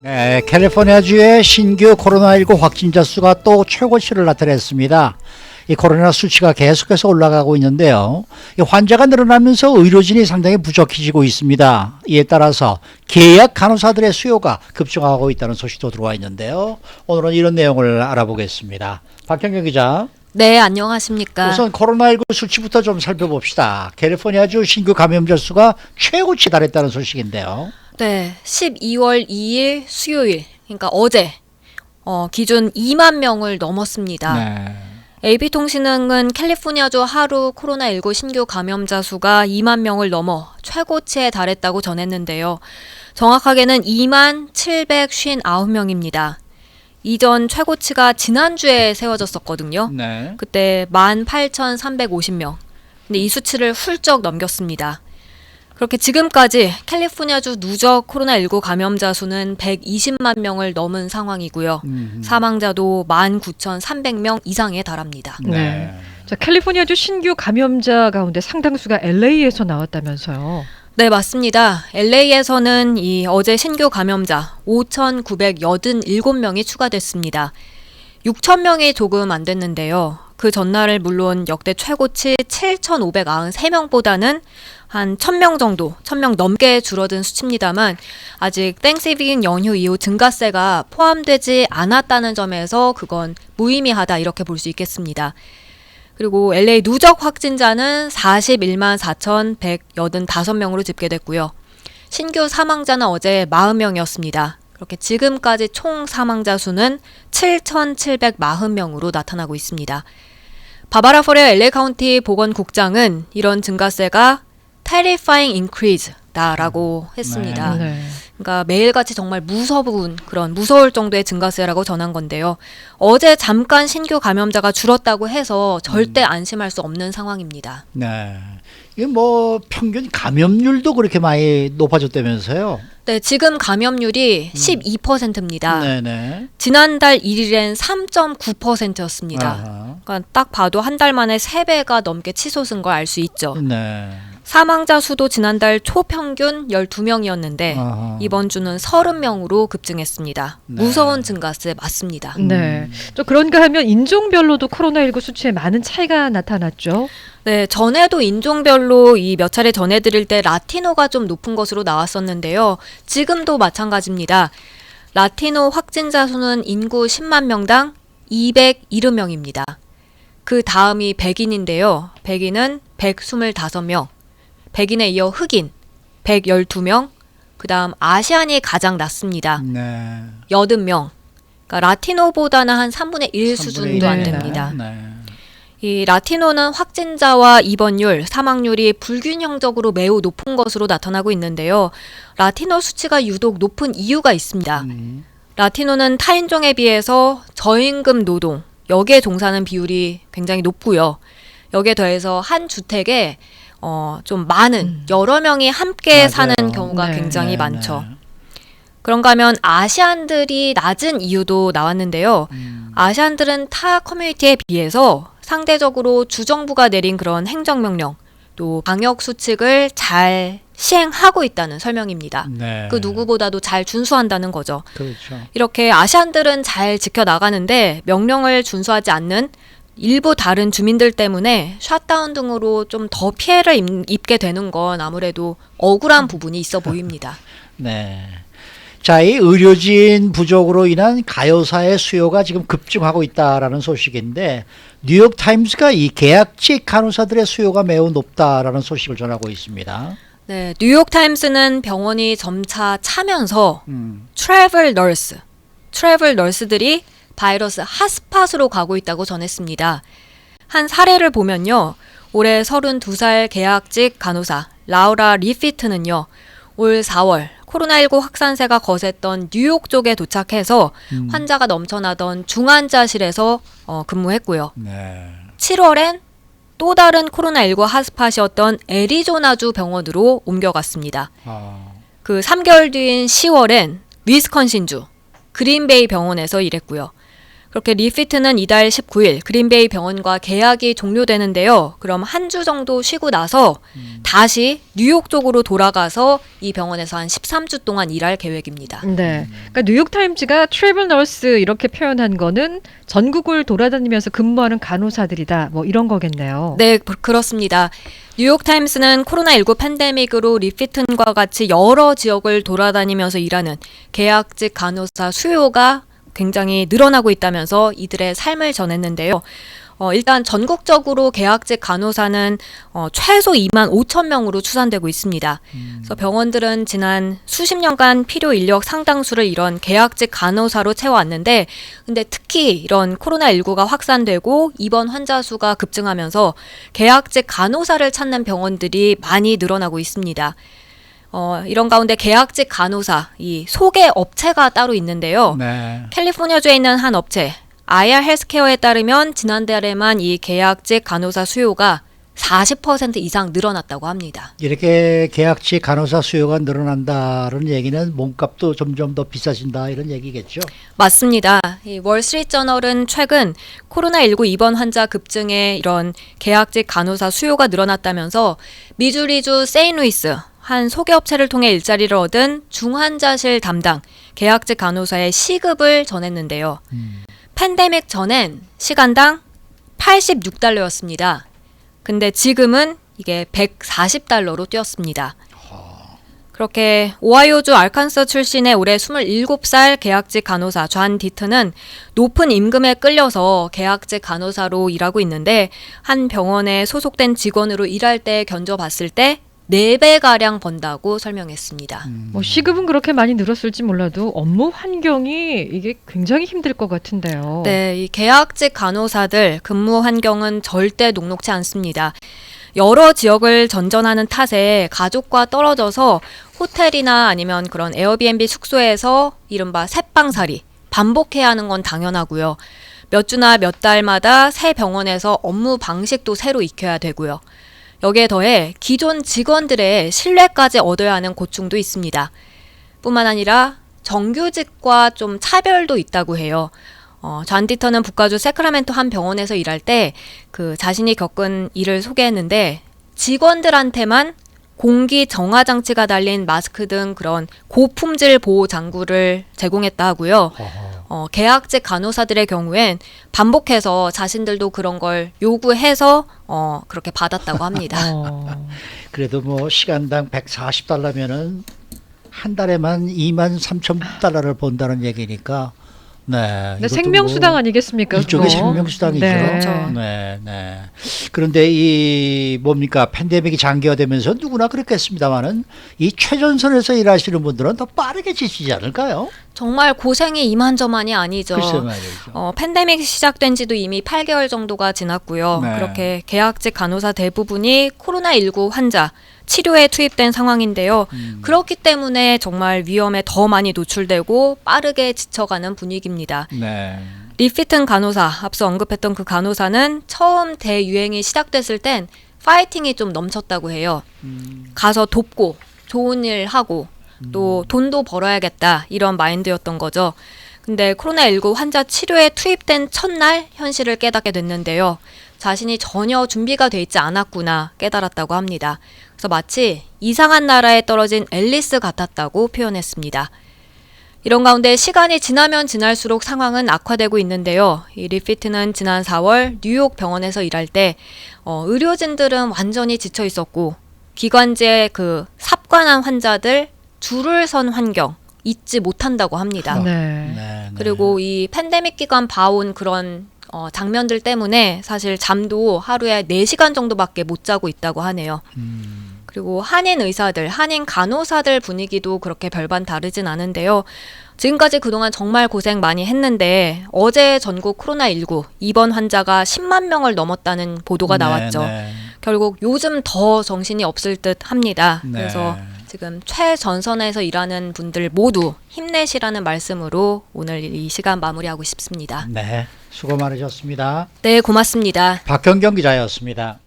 네, 캘리포니아주의 신규 코로나19 확진자 수가 또 최고치를 나타냈습니다. 이 코로나 수치가 계속해서 올라가고 있는데요. 이 환자가 늘어나면서 의료진이 상당히 부족해지고 있습니다. 이에 따라서 계약 간호사들의 수요가 급증하고 있다는 소식도 들어와 있는데요. 오늘은 이런 내용을 알아보겠습니다. 박경경 기자. 네, 안녕하십니까. 우선 코로나19 수치부터 좀 살펴봅시다. 캘리포니아주 신규 감염자 수가 최고치에 달했다는 소식인데요. 네, 12월 2일 수요일, 그러니까 어제 기준 2만 명을 넘었습니다. 네. AB통신은 캘리포니아주 하루 코로나19 신규 감염자 수가 2만 명을 넘어 최고치에 달했다고 전했는데요. 정확하게는 2만 759명입니다. 이전 최고치가 지난주에 세워졌었거든요. 네. 그때 18,350명. 근데 이 수치를 훌쩍 넘겼습니다. 그렇게 지금까지 캘리포니아주 누적 코로나19 감염자 수는 120만 명을 넘은 상황이고요. 사망자도 19,300명 이상에 달합니다. 네. 자, 캘리포니아주 신규 감염자 가운데 상당수가 LA에서 나왔다면서요. 네, 맞습니다. LA에서는 어제 신규 감염자 5,987명이 추가됐습니다. 6,000명이 조금 안 됐는데요. 그 전날을 물론 역대 최고치 7,593명보다는 한 1,000명 정도, 1,000명 넘게 줄어든 수치입니다만 아직 땡스기빙 연휴 이후 증가세가 포함되지 않았다는 점에서 그건 무의미하다 이렇게 볼 수 있겠습니다. 그리고 LA 누적 확진자는 41만 4,185명으로 집계됐고요. 신규 사망자는 어제 40명이었습니다. 그렇게 지금까지 총 사망자 수는 7,740명으로 나타나고 있습니다. 바바라 포레어 LA 카운티 보건국장은 이런 증가세가 terrifying increase다라고 했습니다. 네. 그러니까 매일같이 정말 무서울 정도의 증가세라고 전한 건데요. 어제 잠깐 신규 감염자가 줄었다고 해서 절대 안심할 수 없는 상황입니다. 네. 이게 뭐 평균 감염률도 그렇게 많이 높아졌다면서요? 네, 지금 감염률이 12%입니다. 네네. 지난달 1일엔 3.9%였습니다. 그러니까 딱 봐도 한 달 만에 3배가 넘게 치솟은 걸 알 수 있죠. 네. 사망자 수도 지난달 초평균 12명이었는데 이번 주는 30명으로 급증했습니다. 네. 무서운 증가세 맞습니다. 네. 또 그런가 하면 인종별로도 코로나19 수치에 많은 차이가 나타났죠. 네, 전에도 인종별로 몇 차례 전해드릴 때 라티노가 좀 높은 것으로 나왔었는데요. 지금도 마찬가지입니다. 라티노 확진자 수는 인구 10만 명당 270명입니다. 그 다음이 백인인데요. 백인은 125명, 백인에 이어 흑인 112명, 그 다음 아시안이 가장 낮습니다. 네. 80명. 그러니까 라티노보다는 한 3분의 1 수준도 안 됩니다. 네. 이 라티노는 확진자와 입원율, 사망률이 불균형적으로 매우 높은 것으로 나타나고 있는데요. 라티노 수치가 유독 높은 이유가 있습니다. 라티노는 타인종에 비해서 저임금 노동, 여기에 종사하는 비율이 굉장히 높고요. 여기에 더해서 한 주택에 좀 많은 여러 명이 함께 맞아요. 사는 경우가 네. 굉장히 네, 많죠. 네. 그런가 하면 아시안들이 낮은 이유도 나왔는데요. 아시안들은 타 커뮤니티에 비해서 상대적으로 주정부가 내린 그런 행정명령, 또 방역 수칙을 잘 시행하고 있다는 설명입니다. 네. 그 누구보다도 잘 준수한다는 거죠. 그렇죠. 이렇게 아시안들은 잘 지켜나가는데 명령을 준수하지 않는 일부 다른 주민들 때문에 샷다운 등으로 좀 더 피해를 입게 되는 건 아무래도 억울한 부분이 있어 보입니다. 네. 자, 이 의료진 부족으로 인한 가요사의 수요가 지금 급증하고 있다라는 소식인데 뉴욕 타임스가 이 계약직 간호사들의 수요가 매우 높다라는 소식을 전하고 있습니다. 네, 뉴욕 타임스는 병원이 점차 차면서 트래블 너스들이 바이러스 핫스팟으로 가고 있다고 전했습니다. 한 사례를 보면요. 올해 32살 계약직 간호사 라우라 리피트는요. 올 4월 코로나19 확산세가 거셌던 뉴욕 쪽에 도착해서 환자가 넘쳐나던 중환자실에서 근무했고요. 네. 7월엔 또 다른 코로나19 핫스팟이었던 애리조나주 병원으로 옮겨갔습니다. 그 3개월 뒤인 10월엔 위스콘신주 그린베이 병원에서 일했고요. 그렇게 리피트는 이달 19일 그린베이 병원과 계약이 종료되는데요. 그럼 한 주 정도 쉬고 나서 다시 뉴욕 쪽으로 돌아가서 이 병원에서 한 13주 동안 일할 계획입니다. 네. 그러니까 뉴욕타임즈가 트래블 너스 이렇게 표현한 거는 전국을 돌아다니면서 근무하는 간호사들이다. 뭐 이런 거겠네요. 네, 그렇습니다. 뉴욕타임스는 코로나19 팬데믹으로 리피튼과 같이 여러 지역을 돌아다니면서 일하는 계약직 간호사 수요가 굉장히 늘어나고 있다면서 이들의 삶을 전했는데요. 일단 전국적으로 계약직 간호사는 최소 2만 5천 명으로 추산되고 있습니다. 그래서 병원들은 지난 수십 년간 필요 인력 상당수를 이런 계약직 간호사로 채워왔는데, 근데 특히 이런 코로나19가 확산되고 입원 환자 수가 급증하면서 계약직 간호사를 찾는 병원들이 많이 늘어나고 있습니다. 이런 가운데 계약직 간호사, 이 소개 업체가 따로 있는데요. 네. 캘리포니아주에 있는 한 업체, 아야 헬스케어에 따르면 지난달에만 이 계약직 간호사 수요가 40% 이상 늘어났다고 합니다. 이렇게 계약직 간호사 수요가 늘어난다는 얘기는 몸값도 점점 더 비싸진다 이런 얘기겠죠. 맞습니다. 이 월스트리트저널은 최근 코로나19 입원 환자 급증에 이런 계약직 간호사 수요가 늘어났다면서 미주리주 세인루이스 한 소개업체를 통해 일자리를 얻은 중환자실 담당 계약직 간호사의 시급을 전했는데요. 팬데믹 전엔 시간당 $86였습니다. 근데 지금은 이게 $140로 뛰었습니다. 그렇게 오하이오주 알칸서 출신의 올해 27살 계약직 간호사 존 디트는 높은 임금에 끌려서 계약직 간호사로 일하고 있는데, 한 병원에 소속된 직원으로 일할 때 견져봤을 때 4배가량 번다고 설명했습니다. 뭐 시급은 그렇게 많이 늘었을지 몰라도 업무 환경이 이게 굉장히 힘들 것 같은데요. 네, 이 계약직 간호사들 근무 환경은 절대 녹록지 않습니다. 여러 지역을 전전하는 탓에 가족과 떨어져서 호텔이나 아니면 그런 에어비앤비 숙소에서 이른바 새빵살이 반복해야 하는 건 당연하고요. 몇 주나 몇 달마다 새 병원에서 업무 방식도 새로 익혀야 되고요. 여기에 더해 기존 직원들의 신뢰까지 얻어야 하는 고충도 있습니다. 뿐만 아니라 정규직과 좀 차별도 있다고 해요. 존 디터는 북가주 세크라멘토 한 병원에서 일할 때 그 자신이 겪은 일을 소개했는데, 직원들한테만 공기 정화 장치가 달린 마스크 등 그런 고품질 보호 장구를 제공했다 하고요. 계약직 간호사들의 경우엔 반복해서 자신들도 그런 걸 요구해서 그렇게 받았다고 합니다. 그래도 뭐 시간당 $140면은 한 달에만 $23,000를 번다는 얘기니까. 네. 근데 생명수당 아니겠습니까? 일종의 그거? 생명수당이죠. 네. 그렇죠. 네, 네. 그런데 이 뭡니까 팬데믹이 장기화되면서 누구나 그렇겠습니다만은 이 최전선에서 일하시는 분들은 더 빠르게 지치지 않을까요? 정말 고생이 이만저만이 아니죠. 글쎄 말이죠. 팬데믹이 시작된 지도 이미 8개월 정도가 지났고요. 네. 그렇게 계약직 간호사 대부분이 코로나19 환자 치료에 투입된 상황인데요. 그렇기 때문에 정말 위험에 더 많이 노출되고 빠르게 지쳐가는 분위기입니다. 네. 리피튼 간호사, 앞서 언급했던 그 간호사는 처음 대유행이 시작됐을 땐 파이팅이 좀 넘쳤다고 해요. 가서 돕고 좋은 일 하고 또 돈도 벌어야겠다 이런 마인드였던 거죠. 근데 코로나19 환자 치료에 투입된 첫날 현실을 깨닫게 됐는데요. 자신이 전혀 준비가 돼 있지 않았구나 깨달았다고 합니다. 그래서 마치 이상한 나라에 떨어진 앨리스 같았다고 표현했습니다. 이런 가운데 시간이 지나면 지날수록 상황은 악화되고 있는데요. 이 리피트는 지난 4월 뉴욕 병원에서 일할 때 의료진들은 완전히 지쳐 있었고, 기관지에 그 삽관한 환자들 줄을 선 환경 잊지 못한다고 합니다. 네. 네. 그리고 이 팬데믹 기간 봐온 그런 장면들 때문에 사실 잠도 하루에 4시간 정도밖에 못 자고 있다고 하네요. 그리고 한인 의사들, 한인 간호사들 분위기도 그렇게 별반 다르진 않은데요. 지금까지 그동안 정말 고생 많이 했는데 어제 전국 코로나19 입원 환자가 10만 명을 넘었다는 보도가 나왔죠. 네. 결국 요즘 더 정신이 없을 듯 합니다. 네. 그래서 지금 최전선에서 일하는 분들 모두 힘내시라는 말씀으로 오늘 이 시간 마무리하고 싶습니다. 네. 수고 많으셨습니다. 네, 고맙습니다. 박현경 기자였습니다.